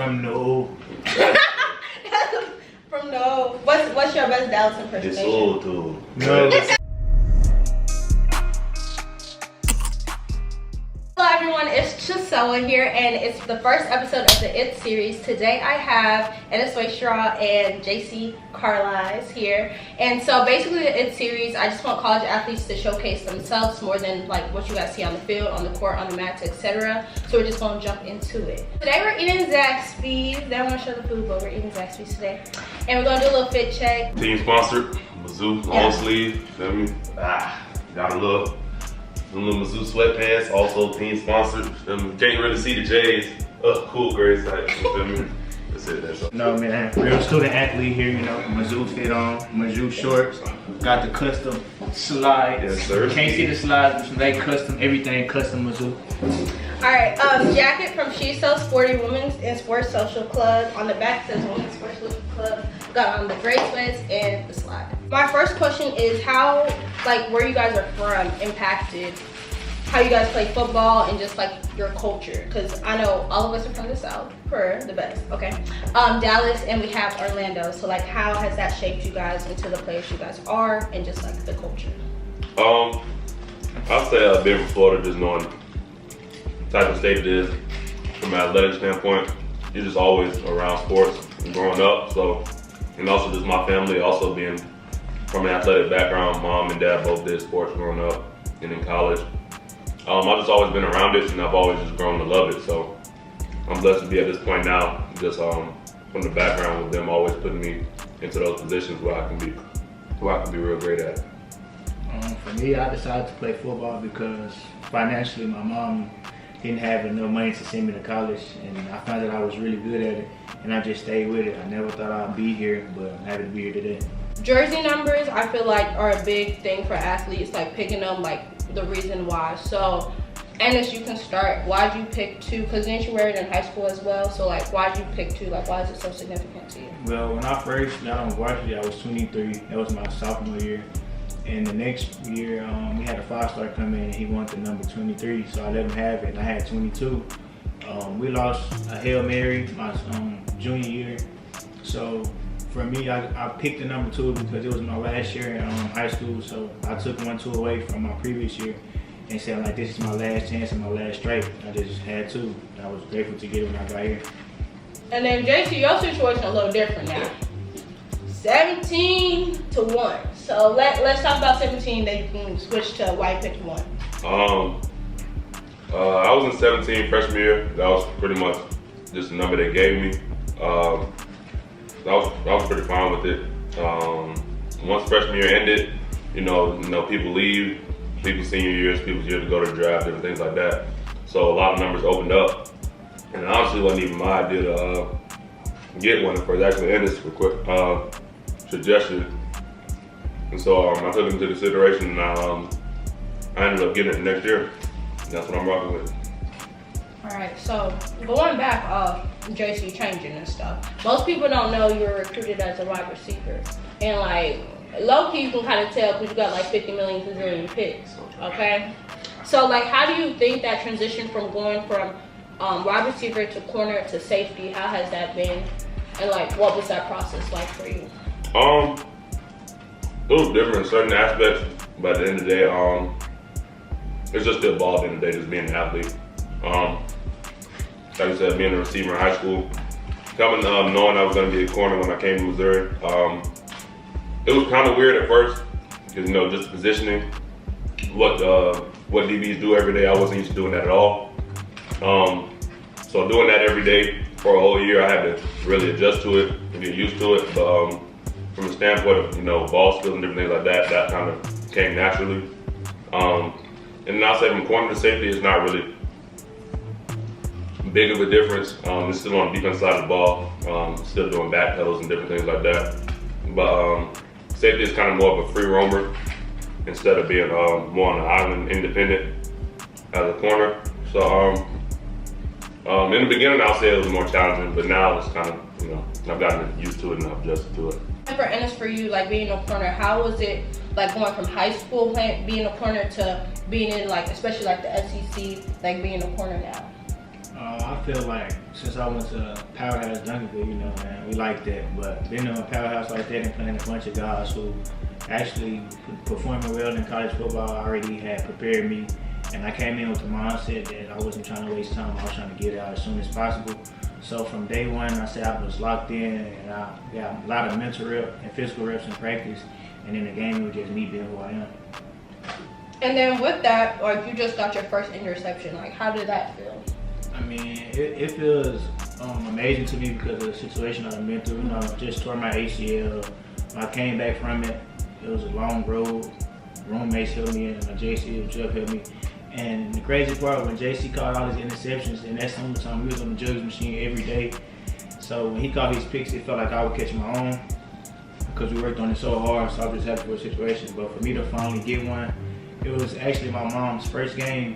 from no. From no. What's your best Dallas impersonation? It's old too. No. Hello everyone, it's Chisella here, and it's the first episode of the It series. Today I have Ennis Rakestraw and Carlies here, and so basically the It series, I just want college athletes to showcase themselves more than like what you guys see on the field, on the court, on the mats, etc. So we're just gonna jump into it. Today we're eating Zaxby's. They don't want to show the food, but we're eating Zaxby's today, and we're gonna do a little fit check. Team sponsored, Mizzou long sleeve. Feel me? Got a little Mizzou sweatpants, also team sponsored. Can't really see the J's. Cool gray site. You feel me? That's it. That's all. No man, real student athlete here. You know, Mizzou fit on, Mizzou shorts. Got the custom slides. Yes, sir. Can't see the slides, but they custom. Everything custom Mizzou. All right, jacket from She's So Sporty Women's and Sports Social Club. On the back says Women's Sports Social Club. Got on the gray sweats and the slide. My first question is how, like, where you guys are from impacted how you guys play football and just like your culture, because I know all of us are from the South, for the best, okay? Dallas, and we have Orlando, so like how has that shaped you guys into the players you guys are and just like the culture? I'll say being from Florida, just knowing the type of state it is from an athletic standpoint, you're just always around sports growing up. So, and also just my family, also being from an athletic background, mom and dad both did sports growing up and in college. I've just always been around it, and I've always just grown to love it. So I'm blessed to be at this point now, just from the background with them always putting me into those positions where I can be real great at it. For me, I decided to play football because financially my mom didn't have enough money to send me to college, and I found that I was really good at it, and I just stayed with it. I never thought I'd be here, but I'm happy to be here today. Jersey numbers, I feel like, are a big thing for athletes, like picking them, like the reason why. So, Ennis, you can start. Why'd you pick 2? Because didn't you wear it in high school as well? So, like, why'd you pick 2? Like, why is it so significant to you? Well, when I first got on varsity, I was 23. That was my sophomore year. And the next year, we had a 5-star come in, and he wanted the number 23, so I let him have it, and I had 22. We lost a Hail Mary my junior year. So for me, I picked the number 2 because it was my last year in high school, so I took 1-2 away from my previous year and said, like, this is my last chance and my last stripe. I just had 2. I was grateful to get it when I got here. And then, JC, your situation a little different now. 17-1. So let's talk about 17, then you can switch to why you picked 1. I was in 17 freshman year. That was pretty much just the number they gave me. I was pretty fine with it. Once freshman year ended, you know, people leave, people's senior years, people's year to go to the draft, different things like that. So a lot of numbers opened up, and honestly, it wasn't even my idea to get one at first. Actually, Ennis suggested, and so I took it into consideration, and I ended up getting it next year. And that's what I'm rocking with. All right, so going back off JC changing and stuff, most people don't know you were recruited as a wide receiver, and like low-key you can kind of tell because you got like 50 million Brazilian picks, okay? So like how do you think that transition from going from wide receiver to corner to safety, how has that been, and like what was that process like for you? It was different in certain aspects, but at the end of the day, it's just still ball at the end of the day, just being an athlete. Like I said, being a receiver in high school, coming knowing I was going to be a corner when I came to Missouri, it was kind of weird at first, because you know, just positioning, what DBs do every day, I wasn't used to doing that at all. So doing that every day for a whole year, I had to really adjust to it and get used to it. But from the standpoint of, you know, ball skills and different things like that, that kind of came naturally. And then I'll say from corner to safety, it's not really big of a difference. It's still on the defense side of the ball, still doing back pedals and different things like that. But safety is kind of more of a free roamer instead of being more on the island independent as a corner. So in the beginning, I'll say it was more challenging, but now it's kind of, you know, I've gotten used to it and I've adjusted to it. And for Ennis, for you, like being a corner, how was it like going from high school playing, being a corner to being in like, especially like the SEC, like being a corner now? I feel like since I went to Powerhouse Duncanville, you know, man, we like that. But being in a powerhouse like that and playing a bunch of guys who actually performing well in college football already had prepared me. And I came in with the mindset that I wasn't trying to waste time. I was trying to get it out as soon as possible. So from day one, I said I was locked in, and I got a lot of mental reps and physical reps in practice. And in the game, it was just me being who I am. And then with that, like you just got your first interception. Like, how did that feel? I mean, it feels amazing to me because of the situation I've been through. You know, just tore my ACL. When I came back from it, it was a long road. Roommates helped me, and my JC Jeff helped me. And the crazy part, when JC caught all his interceptions, and that's the only time we was on the judge machine every day. So when he caught his picks, it felt like I would catch my own because we worked on it so hard. So I was just happy for the situation. But for me to finally get one, it was actually my mom's first game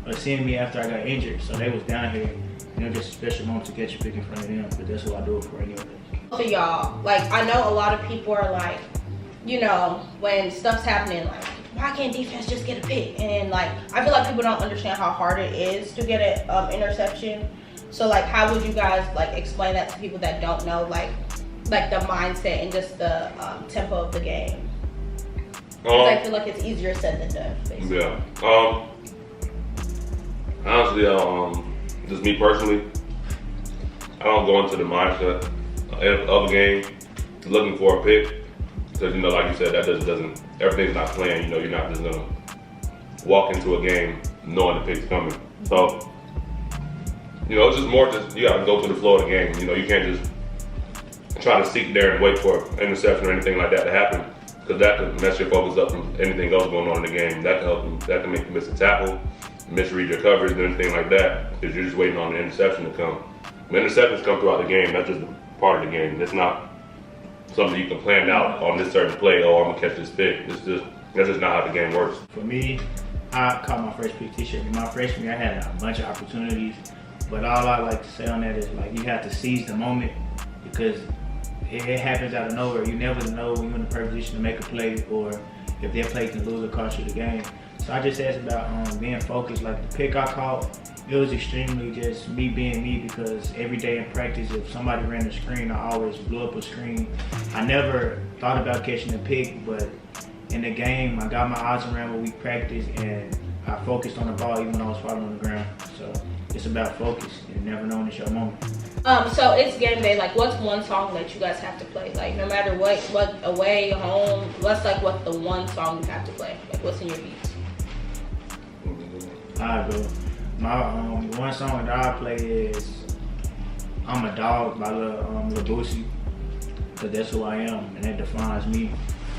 of seeing me after I got injured. So they was down here. You know, just a special moment to catch a pick in front of them. But that's what I do it for anyway. For y'all, like I know a lot of people are like, you know, when stuff's happening, like, why can't defense just get a pick? And like, I feel like people don't understand how hard it is to get an interception. So like, how would you guys like explain that to people that don't know like the mindset and just the tempo of the game? Because I feel like it's easier said than done, basically. Yeah. Honestly, just me personally, I don't go into the mindset of a game looking for a pick. Because, you know, like you said, that doesn't, everything's not planned. You know, you're not just gonna walk into a game knowing the pick's coming. So, you know, it's just more just, you gotta go through the flow of the game. You know, you can't just try to sit there and wait for an interception or anything like that to happen. Because that could mess your focus up from anything else going on in the game. That can help you, that can make you miss a tackle, misread your coverage, and anything like that. Because you're just waiting on the interception to come. When interceptions come throughout the game, that's just part of the game. It's not something you can plan out on this certain play. Oh, I'm gonna catch this pick. That's just not how the game works. For me, I caught my first pick this year. In my freshman year, I had a bunch of opportunities, but all I like to say on that is like you have to seize the moment because it happens out of nowhere. You never know when you're in the perfect position to make a play or if their play can lose or cost you the game. So I just asked about being focused. Like the pick I caught, it was extremely just me being me because every day in practice, if somebody ran the screen, I always blew up a screen. I never thought about catching a pick, but in the game, I got my eyes around when we practiced and I focused on the ball even when I was falling on the ground. So it's about focus and never knowing it's your moment. So it's game day. Like, what's one song that you guys have to play? Like, no matter what away, home, what's like what the one song you have to play? Like, what's in your beats? I go. My one song that I play is "I'm a Dog" by Lil Boosie, cause that's who I am and that defines me,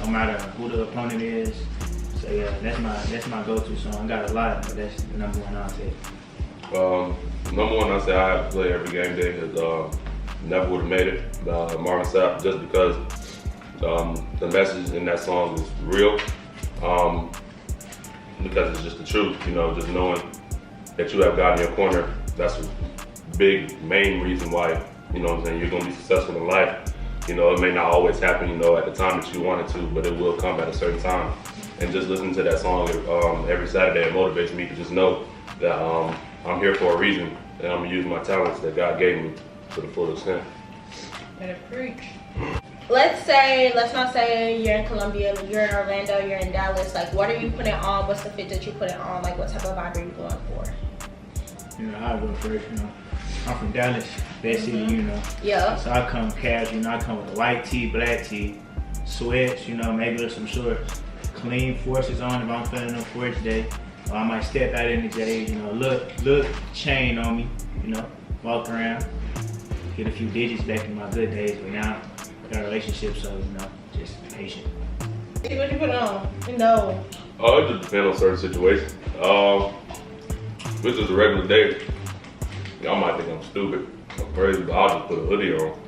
no matter who the opponent is. So yeah, that's my go-to song. I got a lot, but that's the number one I'll say. Number one, I say I have to play every game day is "Never Would Have Made It" by Marvin Sapp, just because the message in that song is real. Because it's just the truth, you know, just knowing that you have God in your corner, that's a big, main reason why, you know what I'm saying, you're gonna be successful in life. You know, it may not always happen, you know, at the time that you want it to, but it will come at a certain time. And just listening to that song every Saturday, it motivates me to just know that I'm here for a reason, and I'm gonna use my talents that God gave me to the full extent. Better preach. Let's not say you're in Columbia, you're in Orlando, you're in Dallas. Like, what are you putting on? What's the fit that you put it on? Like, what type of vibe are you going for? You know, I'll go first, you know. I'm from Dallas, best city, you know. Yeah. So I come casual, you know, I come with a white tee, black tee, sweats, you know, maybe with some shorts, clean forces on if I'm feeling on force day. Or I might step out in the J, you know, look chain on me, you know, walk around, get a few digits back in my good days, but now got a relationship, so you know, just patient. See what you put on? No. Oh, it just depends on certain situations. This is a regular day. Y'all might think I'm stupid, I'm crazy, but I'll just put a hoodie on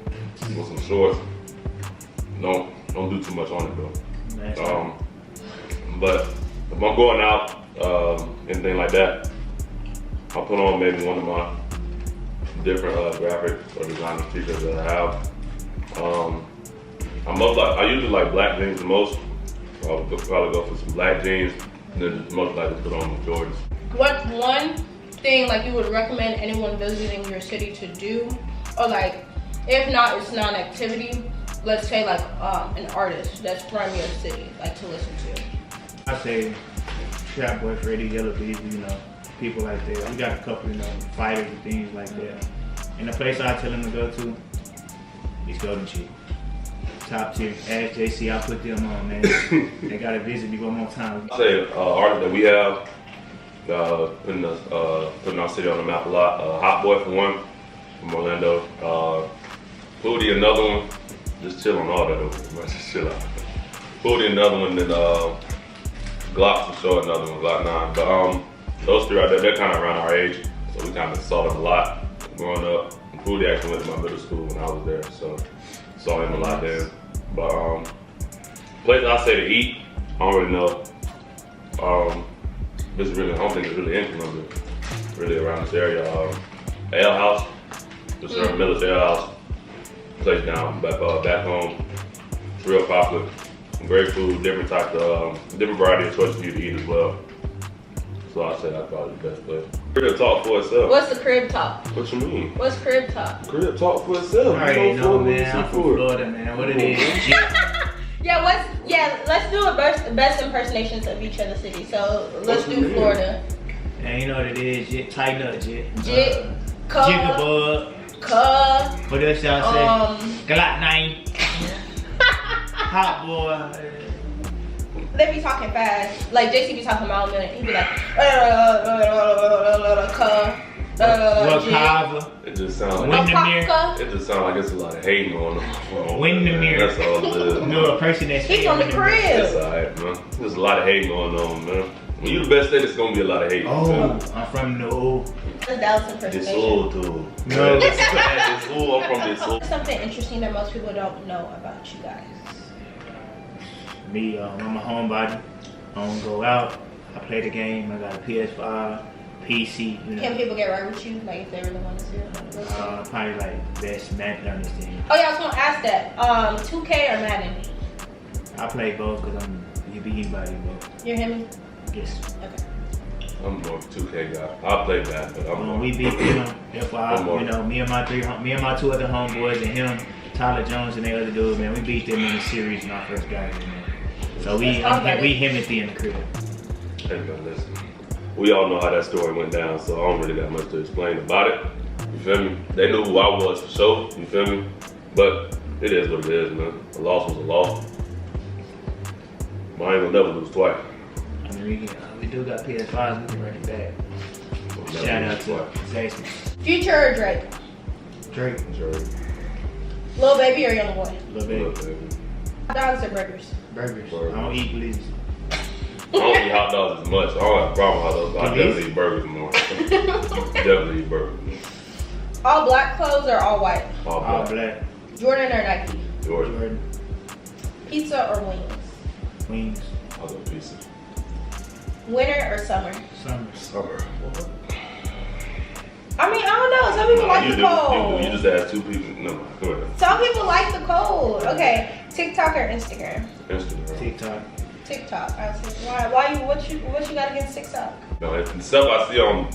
with some shorts. Don't do too much on it though. But if I'm going out, anything like that, I'll put on maybe one of my different graphic or designer t-shirts that I have. I usually like black jeans the most. I'll probably go for some black jeans, and then most likely put on the Jordans. What's one thing like you would recommend anyone visiting your city to do? Or like, if not, it's non-activity. Let's say like an artist that's from your city, like to listen to. I say Trap Boy Freddy, Yellow Bees, you know, people like that. We got a couple, you know, fighters and things like that. And the place I tell them to go to is Golden Chick. Top tier. Ask JC, I put them on, man. They gotta visit me one more time. I say artists that we have putting our city on the map a lot. Hot Boy for one, from Orlando. Foodie another one. Just chill on all that over there, just chill out. Foodie another one, then Glock for sure another one, Glock 9. But those three right there, they're kind of around our age, so we kind of saw them a lot growing up. Foodie actually went to my middle school when I was there, so saw him a lot there. But place I say to eat, I don't really know. This really, I don't think it's really in Columbia, really around this area. Ale House, the Sir Miller's Ale House, place down back home. It's real popular. Great food, different types of, different variety of choices for you to eat as well. So I say that's probably the best place. Crib talk for itself. What's the crib talk? What you mean? What's crib talk? Crib talk for itself. I already know, man. I'm from Florida, man. What it is? Let's do a best impersonations of each other city. So let's do Florida. Man, you know what it is, Jit. Tighten up, Jit. Jigabug. What else y'all say? Glock 9. Hot boy. They be talking fast. Like JC be talking about a minute. He be like, it just sounds like it's a lot of hating going on. Windermere. That's all it is. No, a person that's he's on the crib. That's alright, man. There's a lot of hating going on, man. When you the best state, it's gonna be a lot of hate. Oh, I'm from the old. That's Dallas impersonation. It's old too. No. It's old. I'm from this old. Something interesting that most people don't know about you guys. Me, I'm a homebody. I don't go out. I play the game. I got a PS5, PC. You know. Can people get right with you? Like if they really want to see it? Probably like best Madden on this thing. Oh yeah, I was gonna ask that. 2K or Madden? I play both because you be anybody both. You're him? Yes. Okay. I'm more of a 2K guy. I play that, but I'm more. We beat them. Therefore, you know, me and my two other homeboys and him, Tyler Jones and the other dude, man, we beat them in the series when I first got here, man. So we Himothy in the crib. Hey man, listen. We all know how that story went down, so I don't really got much to explain about it. You feel me? They knew who I was for sure. You feel me? But it is what it is, man. A loss was a loss. But I ain't gonna never lose twice. I mean, we do got PS5s. We can run it back. Shout out to Jason. Future or Drake? Drake. Lil Baby or Young Boy? Lil Baby. Hot dogs or burgers? Burgers. I don't eat police. I don't eat hot dogs as much. I don't have a problem with hot dogs. I definitely eat burgers more. Definitely eat burgers more. All black clothes or all white? All black. Jordan or Nike? Jordan. Pizza or wings? Wings. I'll go pizza. Winter or summer? Summer. I mean, I don't know. Some people like the cold. You just asked two people. No, go ahead. Some people like the cold. Okay. TikTok or Instagram? Instagram. TikTok. I was like, why you what you got against TikTok? No, the stuff I see on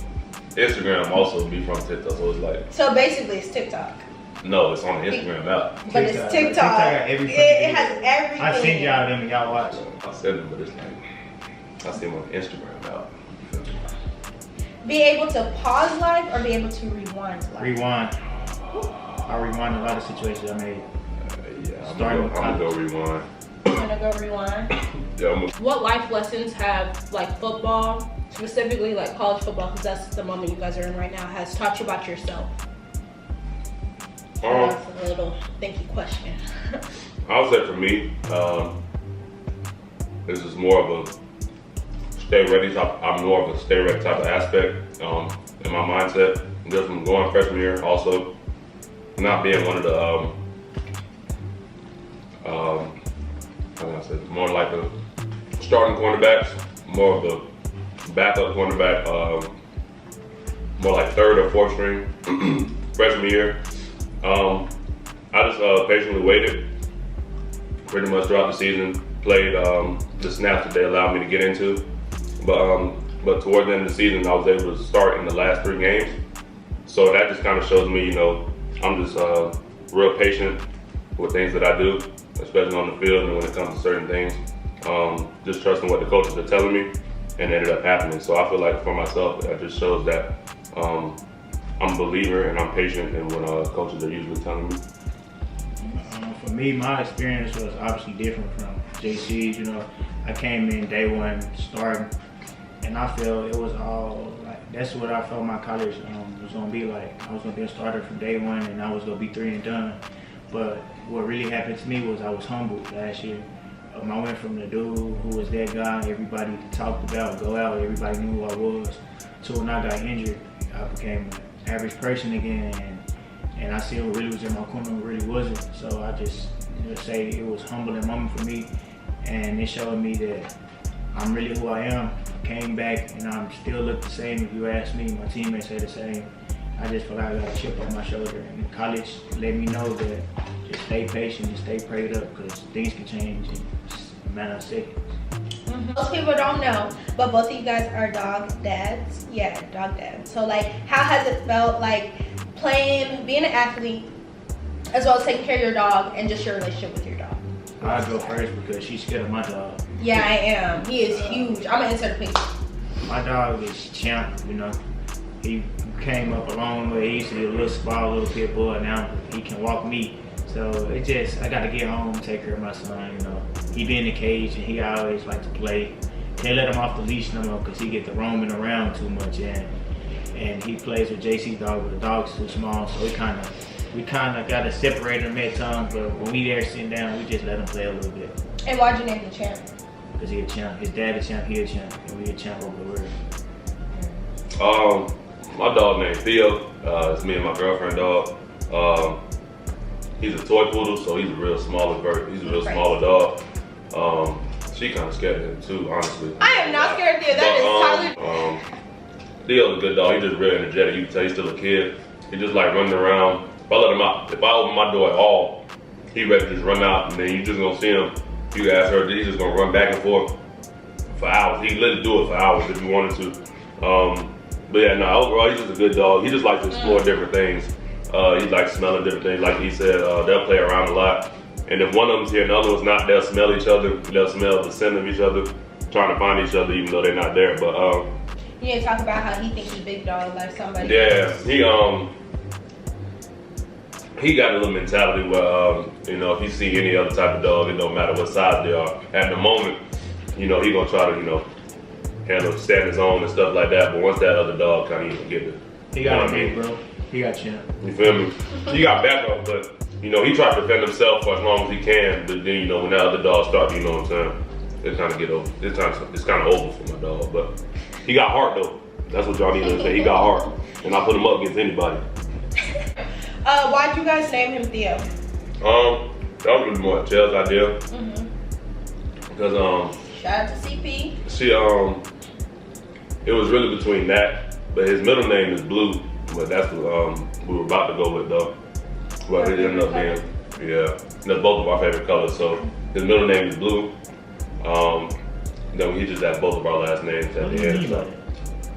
Instagram also be from TikTok, so it's like. So basically, it's TikTok. No, it's on the Instagram app. But it's TikTok. It has everything. I send y'all them and y'all watch. I send them, but it's like I see them on the Instagram app. Be able to pause life or be able to rewind life? Rewind. I rewind a lot of situations I made. I'm gonna go rewind. I'm gonna go rewind. What life lessons have like football, specifically like college football, because that's the moment you guys are in right now, has taught you about yourself? That's a little thinky question. I would say for me, this is more of a stay ready type. I'm more of a stay ready type of aspect in my mindset. Just from going freshman year, also not being one of the how can I say, more like the starting cornerbacks, more of the backup cornerback, more like third or fourth string freshman year. I just patiently waited pretty much throughout the season, played the snaps that they allowed me to get into. But but towards the end of the season, I was able to start in the last 3 games. So that just kind of shows me, you know, I'm just real patient with things that I do, especially on the field and when it comes to certain things. Just trusting what the coaches are telling me, and it ended up happening. So I feel like for myself, that just shows that I'm a believer and I'm patient in what coaches are usually telling me. For me, my experience was obviously different from JC's. You know, I came in day one starting, and I feel it was all like, that's what I felt my college was gonna be like. I was gonna be a starter from day one, and I was gonna be 3 and done. But what really happened to me was I was humbled last year. I went from the dude who was that guy everybody talked about, go out, everybody knew who I was, to when I got injured, I became an average person again, and I see what really was in my corner, what really wasn't. So I just say it was a humbling moment for me, and it showed me that I'm really who I am. I came back and I'm still look the same. If you ask me, my teammates say the same. I just feel like I got a chip on my shoulder, and college let me know that just stay patient and stay prayed up, because things can change in a matter of seconds. Most people don't know, but both of you guys are dog dads. Yeah, dog dads. So like, how has it felt like being an athlete, as well as taking care of your dog and just your relationship with your dog? I'll go first because she's scared of my dog. Yeah, I am. He is huge. I'm gonna insert a picture. My dog is Champ, you know. He came up a long way. He used to be a little small little pit bull, and now he can walk me. So it just, I gotta get home and take care of my son, you know. He be in the cage and he always like to play. Can't let him off the leash no more because he get to roaming around too much, and he plays with JC's dog, but the dog's too small, so we kinda gotta separate him at times, but when we there sitting down, we just let him play a little bit. And why'd you name the Champ? Because he a champ. His dad is champ, he a champ, and we a champ over the world. My dog named Theo. It's me and my girlfriend dog. He's a toy poodle, so he's a real smaller dog. She kind of scared of him too, honestly. I am not scared of Theo. That is Tyler. Theo's a good dog. He's just real energetic. You can tell he's still a kid. He just like running around. If I let him out, if I open my door at all, he ready to just run out, and then you just gonna see him. You ask her, he's just gonna run back and forth for hours. He can literally do it for hours if he wanted to. But yeah, no, overall, he's just a good dog. He just likes to explore different things. He likes smelling different things. Like he said, they'll play around a lot. And if one of them's here and the other one's not, they'll smell each other. They'll smell the scent of each other, trying to find each other even though they're not there. But you need to talk about how he thinks he's big dog, like somebody. Yeah, he got a little mentality where, you know, if you see any other type of dog, it don't matter what size they are. At the moment, you know, he gonna try to, you know, stand his own and stuff like that. But once that other dog kind of get it, he got me, bro. He got Champ. You feel me? He got backup, but you know, he tried to defend himself for as long as he can. But then, you know, when that other dog starts, you know what I'm saying? It kind of get over. It's kind of over for my dog, but he got heart though. That's what y'all need to say. He got heart, and I put him up against anybody. Why'd you guys name him Theo? That was really more Chel's idea. Because shout out to CP. It was really between that, but his middle name is Blue, but that's what we were about to go with though. But it ended up being, yeah, that's both of our favorite colors. So his middle name is Blue. Then we just had both of our last names at the end. So.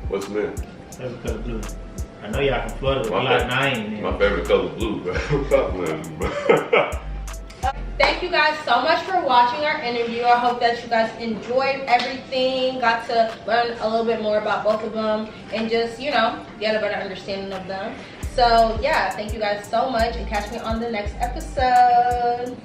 What's the name? Favorite color blue. I know y'all from Florida, but like 9. My favorite color is blue, bro. Thank you guys so much for watching our interview. I hope that you guys enjoyed everything, got to learn a little bit more about both of them, and just, you know, get a better understanding of them. So yeah, thank you guys so much, and catch me on the next episode.